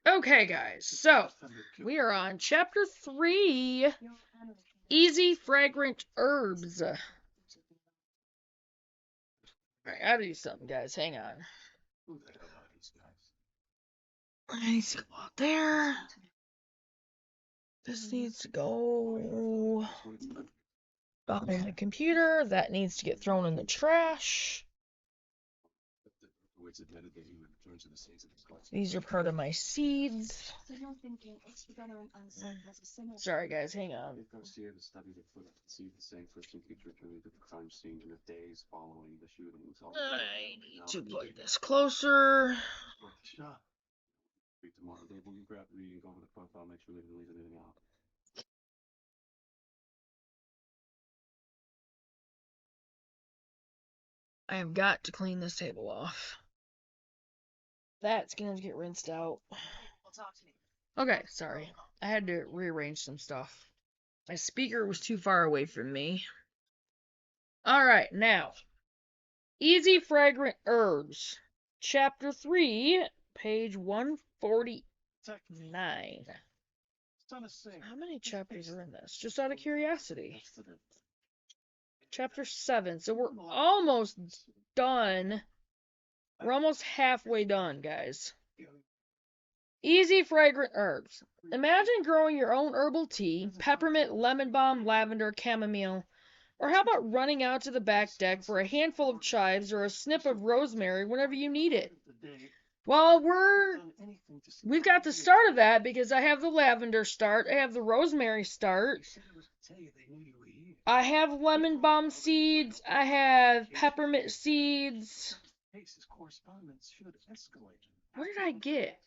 Okay, guys, so we are on chapter 3, Easy Fragrant Herbs. Alright, I gotta do something, guys. Hang on. I need to go out there. This needs to go behind the computer. That needs to get thrown in the trash. These are part of my seeds. Sorry, guys, hang on. I need to put this closer. I have got to clean this table off. That's gonna get rinsed out. Okay, sorry. I had to rearrange some stuff. My speaker was too far away from me. Alright, now. Easy Fragrant Herbs. Chapter 3, page 149. How many chapters are in this? Just out of curiosity. Chapter 7. So we're almost done. We're almost halfway done, guys. Easy Fragrant Herbs. Imagine growing your own herbal tea, peppermint, lemon balm, lavender, chamomile. Or how about running out to the back deck for a handful of chives or a snip of rosemary whenever you need it? Well, we've got the start of that because I have the lavender start, I have the rosemary start, I have lemon balm seeds, I have peppermint seeds. What did I get?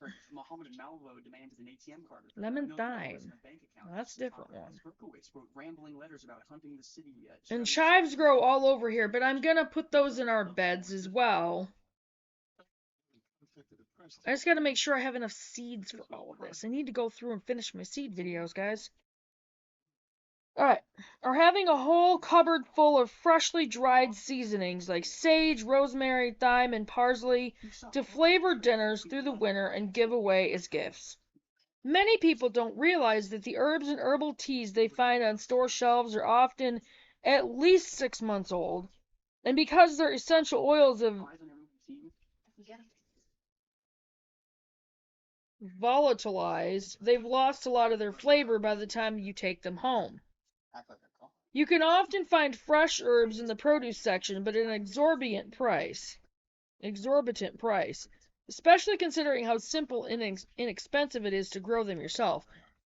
Lemon thyme. Well, that's a different one. And chives grow all over here, but I'm gonna put those in our beds as well. I just gotta make sure I have enough seeds for all of this. I need to go through and finish my seed videos, guys. Alright, or having a whole cupboard full of freshly dried seasonings like sage, rosemary, thyme, and parsley to flavor dinners through the winter and give away as gifts. Many people don't realize that the herbs and herbal teas they find on store shelves are often at least 6 months old, and because their essential oils have volatilized, they've lost a lot of their flavor by the time you take them home. You can often find fresh herbs in the produce section, but at an exorbitant price, especially considering how simple and inexpensive it is to grow them yourself.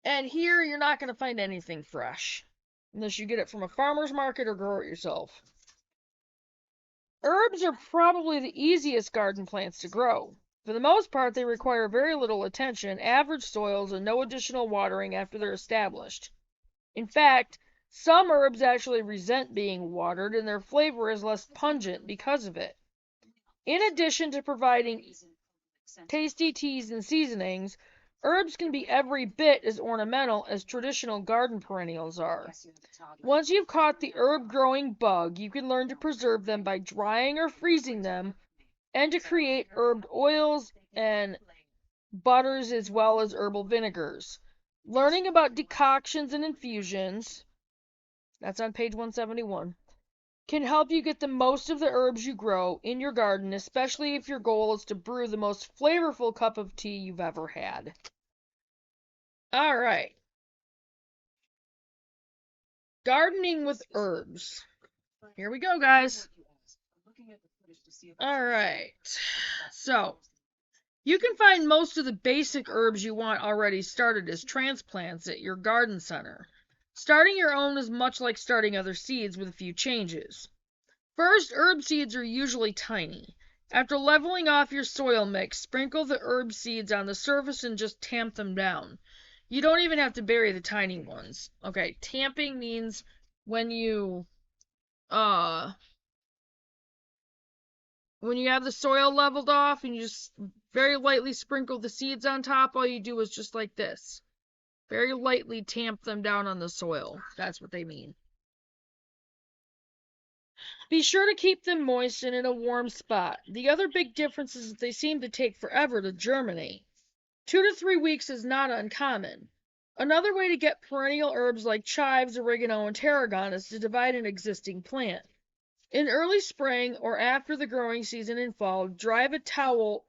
And here, you're not going to find anything fresh, unless you get it from a farmer's market or grow it yourself. Herbs are probably the easiest garden plants to grow. For the most part, they require very little attention, average soils, and no additional watering after they're established. In fact, some herbs actually resent being watered, and their flavor is less pungent because of it. In addition to providing tasty teas and seasonings, herbs can be every bit as ornamental as traditional garden perennials are. Once you've caught the herb-growing bug, you can learn to preserve them by drying or freezing them, and to create herbed oils and butters as well as herbal vinegars. Learning about decoctions and infusions, that's on page 171, can help you get the most of the herbs you grow in your garden, especially if your goal is to brew the most flavorful cup of tea you've ever had. Alright. Gardening with herbs. Here we go, guys. Alright. So, you can find most of the basic herbs you want already started as transplants at your garden center. Starting your own is much like starting other seeds with a few changes. First, herb seeds are usually tiny. After leveling off your soil mix, sprinkle the herb seeds on the surface and just tamp them down. You don't even have to bury the tiny ones. Okay, tamping means when you have the soil leveled off and you just very lightly sprinkle the seeds on top, all you do is just like this. Very lightly tamp them down on the soil. That's what they mean. Be sure to keep them moist and in a warm spot. The other big difference is that they seem to take forever to germinate. 2 to 3 weeks is not uncommon. Another way to get perennial herbs like chives, oregano, and tarragon is to divide an existing plant. In early spring or after the growing season in fall, drive a trowel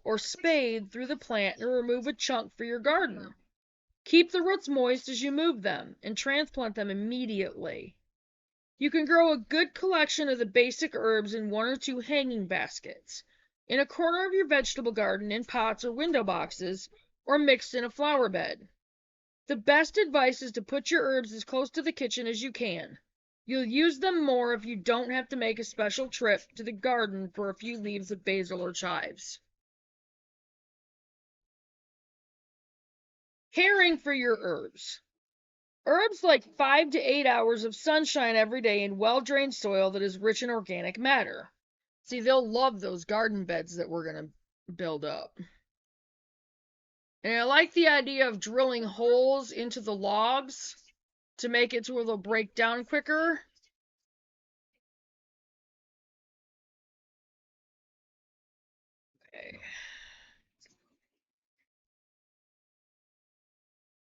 or spade through the plant and remove a chunk for your garden. Keep the roots moist as you move them and transplant them immediately. You can grow a good collection of the basic herbs in 1 or 2 hanging baskets, in a corner of your vegetable garden, in pots or window boxes, or mixed in a flower bed. The best advice is to put your herbs as close to the kitchen as you can. You'll use them more if you don't have to make a special trip to the garden for a few leaves of basil or chives. Caring for your herbs. Herbs like 5 to 8 hours of sunshine every day in well-drained soil that is rich in organic matter. See, they'll love those garden beds that we're going to build up. And I like the idea of drilling holes into the logs to make it so they'll break down quicker. Okay.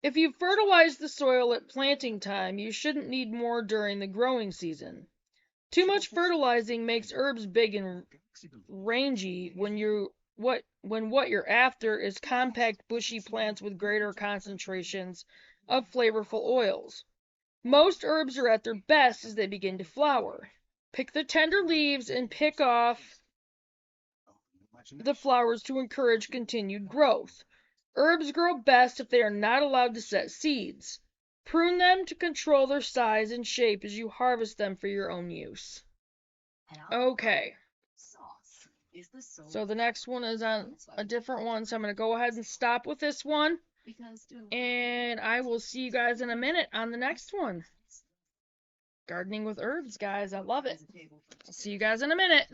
If you fertilize the soil at planting time, you shouldn't need more during the growing season. Too much fertilizing makes herbs big and rangy when what you're after is compact bushy plants with greater concentrations of flavorful oils. Most herbs are at their best as they begin to flower. Pick the tender leaves and pick off the flowers to encourage continued growth. Herbs grow best if they are not allowed to set seeds. Prune them to control their size and shape as you harvest them for your own use. Okay. So the next one is on a different one, so I'm going to go ahead and stop with this one. And I will see you guys in a minute on the next one. Gardening with herbs, guys. I love it. I'll see you guys in a minute.